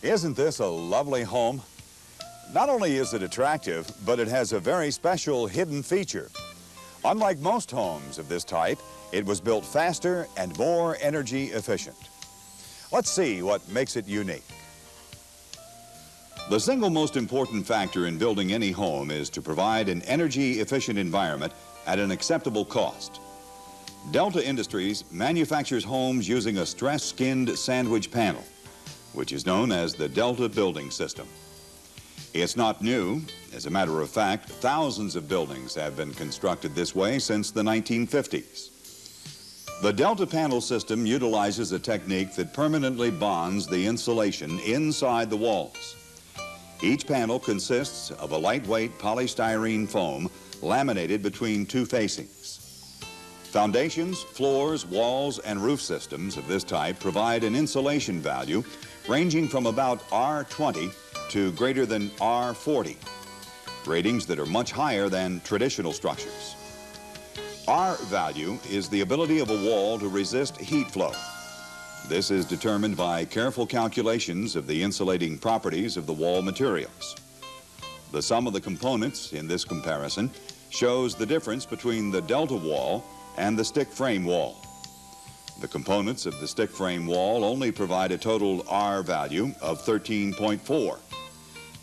Isn't this a lovely home? Not only is it attractive, but it has a very special hidden feature. Unlike most homes of this type, it was built faster and more energy efficient. Let's see what makes it unique. The single most important factor in building any home is to provide an energy efficient environment at an acceptable cost. Delta Industries manufactures homes using a stress-skinned sandwich panel, which is known as the Delta building system. It's not new. As a matter of fact, thousands of buildings have been constructed this way since the 1950s. The Delta panel system utilizes a technique that permanently bonds the insulation inside the walls. Each panel consists of a lightweight polystyrene foam laminated between two facings. Foundations, floors, walls, and roof systems of this type provide an insulation value ranging from about R20 to greater than R40, ratings that are much higher than traditional structures. R value is the ability of a wall to resist heat flow. This is determined by careful calculations of the insulating properties of the wall materials. The sum of the components in this comparison shows the difference between the Delta wall and the stick frame wall. The components of the stick frame wall only provide a total R value of 13.4.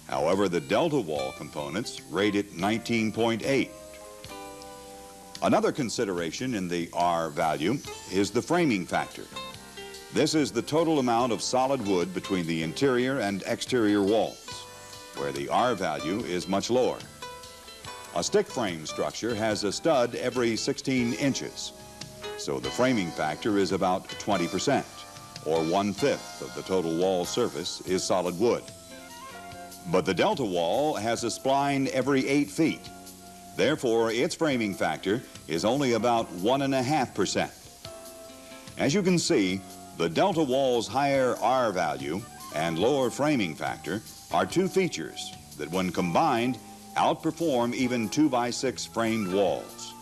However, the Delta wall components rate it 19.8. Another consideration in the R value is the framing factor. This is the total amount of solid wood between the interior and exterior walls, where the R value is much lower. A stick frame structure has a stud every 16 inches, so the framing factor is about 20%, or 1/5 of the total wall surface is solid wood. But the Delta wall has a spline every 8 feet. Therefore, its framing factor is only about 1.5%. As you can see, the Delta wall's higher R value and lower framing factor are two features that, when combined, outperform even 2x6 framed walls.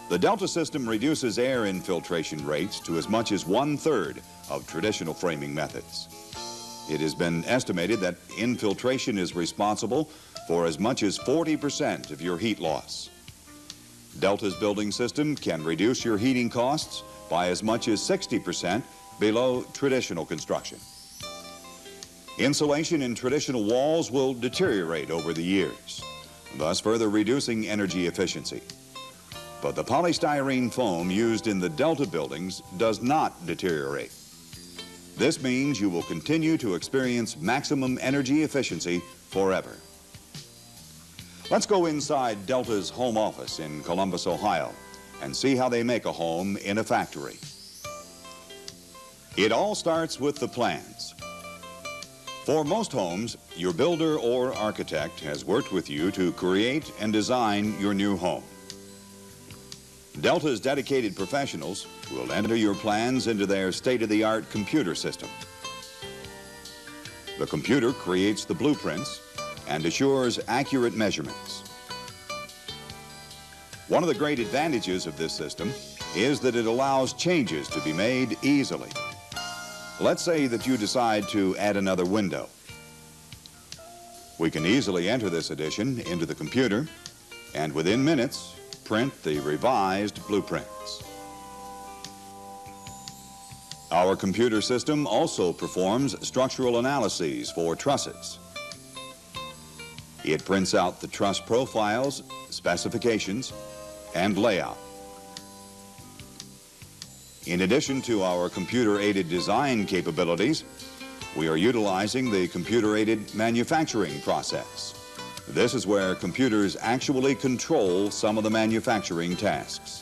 The Delta system reduces air infiltration rates to as much as 1/3 of traditional framing methods. It has been estimated that infiltration is responsible for as much as 40% of your heat loss. Delta's building system can reduce your heating costs by as much as 60% below traditional construction. Insulation in traditional walls will deteriorate over the years, thus further reducing energy efficiency. But the polystyrene foam used in the Delta buildings does not deteriorate. This means you will continue to experience maximum energy efficiency forever. Let's go inside Delta's home office in Columbus, Ohio, and see how they make a home in a factory. It all starts with the plans. For most homes, your builder or architect has worked with you to create and design your new home. Delta's dedicated professionals will enter your plans into their state-of-the-art computer system. The computer creates the blueprints and assures accurate measurements. One of the great advantages of this system is that it allows changes to be made easily. Let's say that you decide to add another window. We can easily enter this addition into the computer and within minutes print the revised blueprints. Our computer system also performs structural analyses for trusses. It prints out the truss profiles, specifications, and layout. In addition to our computer-aided design capabilities, we are utilizing the computer-aided manufacturing process. This is where computers actually control some of the manufacturing tasks.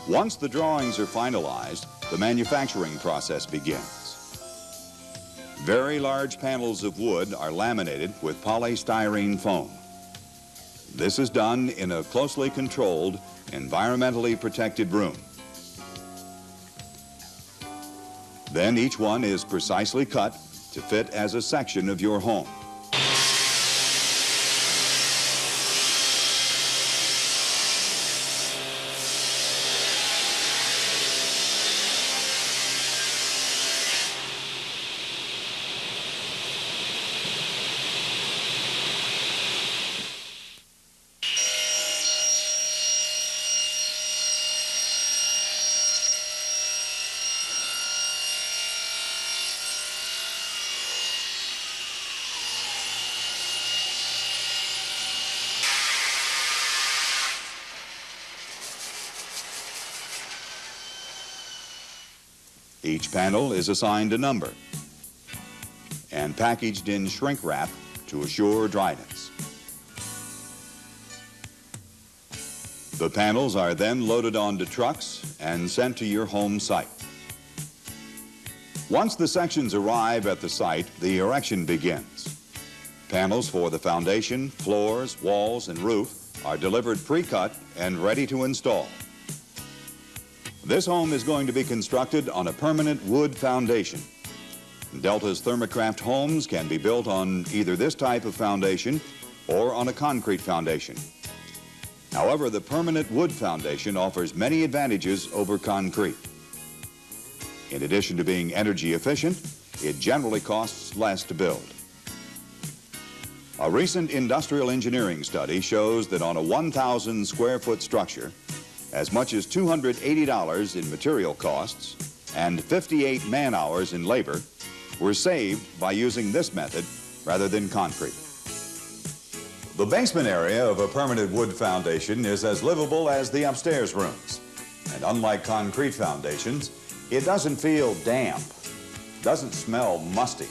Once the drawings are finalized, the manufacturing process begins. Very large panels of wood are laminated with polystyrene foam. This is done in a closely controlled, environmentally protected room. Then each one is precisely cut to fit as a section of your home. Each panel is assigned a number and packaged in shrink wrap to assure dryness. The panels are then loaded onto trucks and sent to your home site. Once the sections arrive at the site, the erection begins. Panels for the foundation, floors, walls, and roof are delivered pre-cut and ready to install. This home is going to be constructed on a permanent wood foundation. Delta's Thermocraft homes can be built on either this type of foundation or on a concrete foundation. However, the permanent wood foundation offers many advantages over concrete. In addition to being energy efficient, it generally costs less to build. A recent industrial engineering study shows that on a 1,000 square foot structure, as much as $280 in material costs and 58 man-hours in labor were saved by using this method rather than concrete. The basement area of a permanent wood foundation is as livable as the upstairs rooms. And unlike concrete foundations, it doesn't feel damp, doesn't smell musty.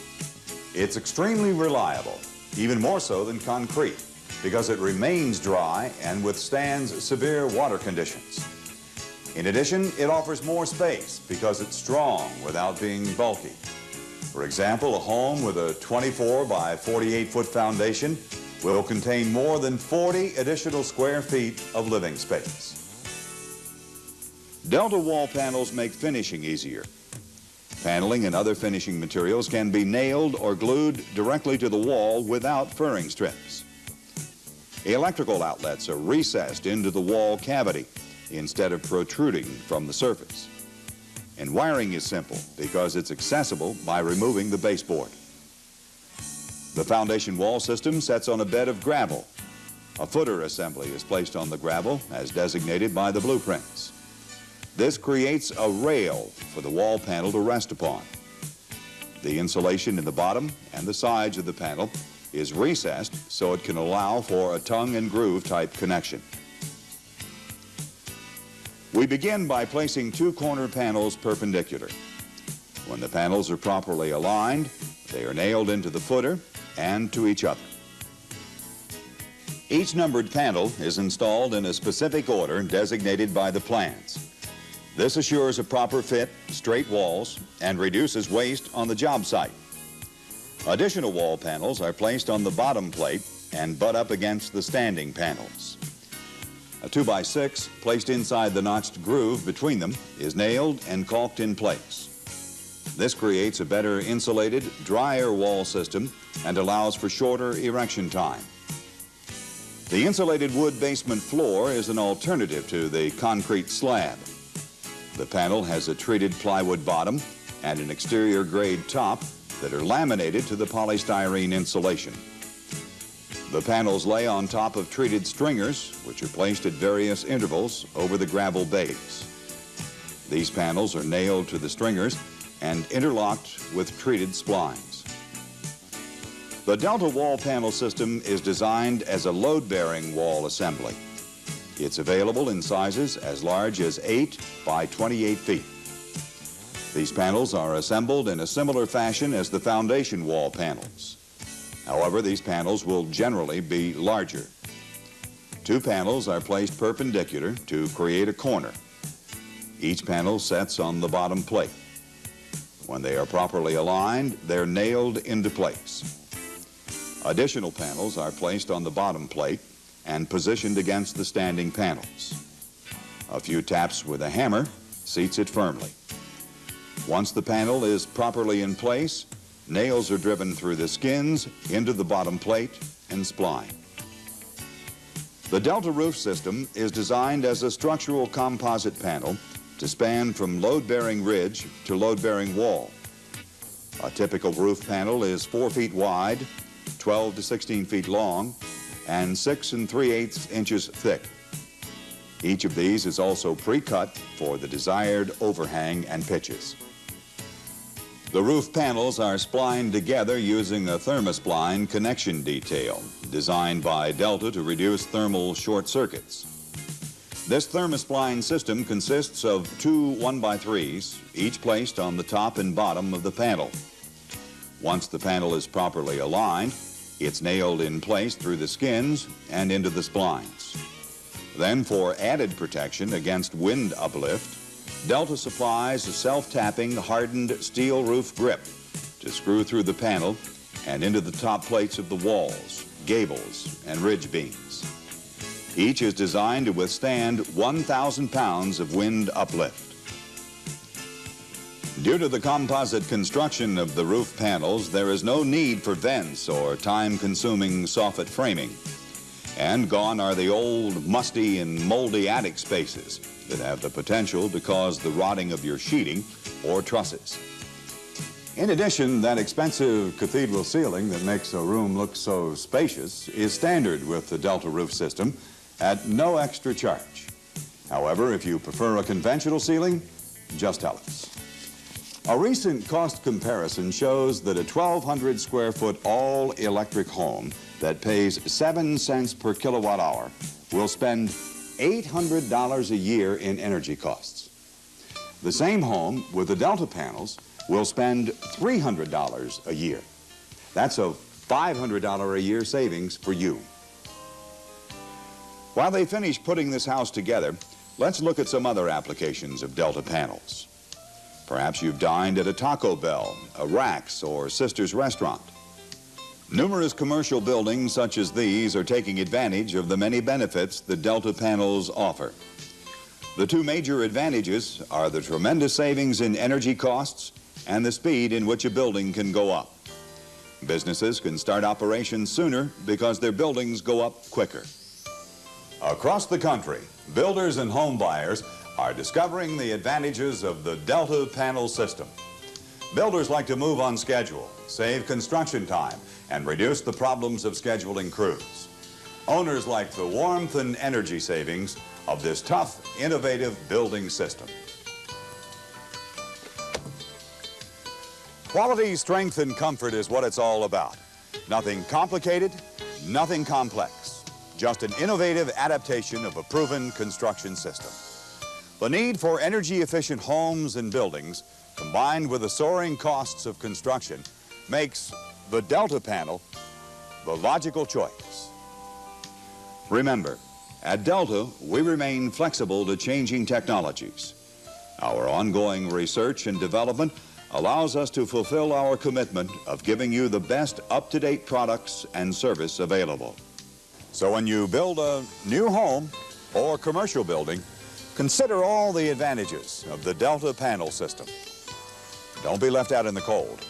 It's extremely reliable, even more so than concrete, because it remains dry and withstands severe water conditions. In addition, it offers more space because it's strong without being bulky. For example, a home with a 24 by 48 foot foundation will contain more than 40 additional square feet of living space. Delta wall panels make finishing easier. Paneling and other finishing materials can be nailed or glued directly to the wall without furring strips. Electrical outlets are recessed into the wall cavity instead of protruding from the surface. And wiring is simple because it's accessible by removing the baseboard. The foundation wall system sets on a bed of gravel. A footer assembly is placed on the gravel as designated by the blueprints. This creates a rail for the wall panel to rest upon. The insulation in the bottom and the sides of the panel is recessed so it can allow for a tongue and groove type connection. We begin by placing two corner panels perpendicular. When the panels are properly aligned, they are nailed into the footer and to each other. Each numbered panel is installed in a specific order designated by the plans. This assures a proper fit, straight walls, and reduces waste on the job site. Additional wall panels are placed on the bottom plate and butt up against the standing panels. A 2x6 placed inside the notched groove between them is nailed and caulked in place. This creates a better insulated, drier wall system and allows for shorter erection time. The insulated wood basement floor is an alternative to the concrete slab. The panel has a treated plywood bottom and an exterior grade top that are laminated to the polystyrene insulation. The panels lay on top of treated stringers, which are placed at various intervals over the gravel base. These panels are nailed to the stringers and interlocked with treated splines. The Delta wall panel system is designed as a load-bearing wall assembly. It's available in sizes as large as 8 by 28 feet. These panels are assembled in a similar fashion as the foundation wall panels. However, these panels will generally be larger. Two panels are placed perpendicular to create a corner. Each panel sets on the bottom plate. When they are properly aligned, they're nailed into place. Additional panels are placed on the bottom plate and positioned against the standing panels. A few taps with a hammer seats it firmly. Once the panel is properly in place, nails are driven through the skins into the bottom plate and spline. The Delta roof system is designed as a structural composite panel to span from load-bearing ridge to load-bearing wall. A typical roof panel is 4 feet wide, 12 to 16 feet long, and 6 3/8 inches thick. Each of these is also pre-cut for the desired overhang and pitches. The roof panels are splined together using a thermospline connection detail designed by Delta to reduce thermal short circuits. This thermospline system consists of two 1x3s, each placed on the top and bottom of the panel. Once the panel is properly aligned, it's nailed in place through the skins and into the splines. Then, for added protection against wind uplift, Delta supplies a self-tapping hardened steel roof grip to screw through the panel and into the top plates of the walls, gables, and ridge beams. Each is designed to withstand 1,000 pounds of wind uplift. Due to the composite construction of the roof panels, there is no need for vents or time-consuming soffit framing. And gone are the old, musty, and moldy attic spaces that have the potential to cause the rotting of your sheeting or trusses. In addition, that expensive cathedral ceiling that makes a room look so spacious is standard with the Delta roof system at no extra charge. However, if you prefer a conventional ceiling, just tell us. A recent cost comparison shows that a 1,200 square foot all-electric home that pays 7 cents per kilowatt hour will spend $800 a year in energy costs. The same home with the Delta panels will spend $300 a year. That's a $500 a year savings for you. While they finish putting this house together, let's look at some other applications of Delta panels. Perhaps you've dined at a Taco Bell, a Rack's, or Sister's restaurant. Numerous commercial buildings such as these are taking advantage of the many benefits the Delta panels offer. The two major advantages are the tremendous savings in energy costs and the speed in which a building can go up. Businesses can start operations sooner because their buildings go up quicker. Across the country, builders and home buyers are discovering the advantages of the Delta panel system. Builders like to move on schedule, save construction time, and reduce the problems of scheduling crews. Owners like the warmth and energy savings of this tough, innovative building system. Quality, strength, and comfort is what it's all about. Nothing complicated, nothing complex. Just an innovative adaptation of a proven construction system. The need for energy-efficient homes and buildings, combined with the soaring costs of construction, makes the Delta panel the logical choice. Remember, at Delta, we remain flexible to changing technologies. Our ongoing research and development allows us to fulfill our commitment of giving you the best up-to-date products and service available. So when you build a new home or commercial building, consider all the advantages of the Delta panel system. Don't be left out in the cold.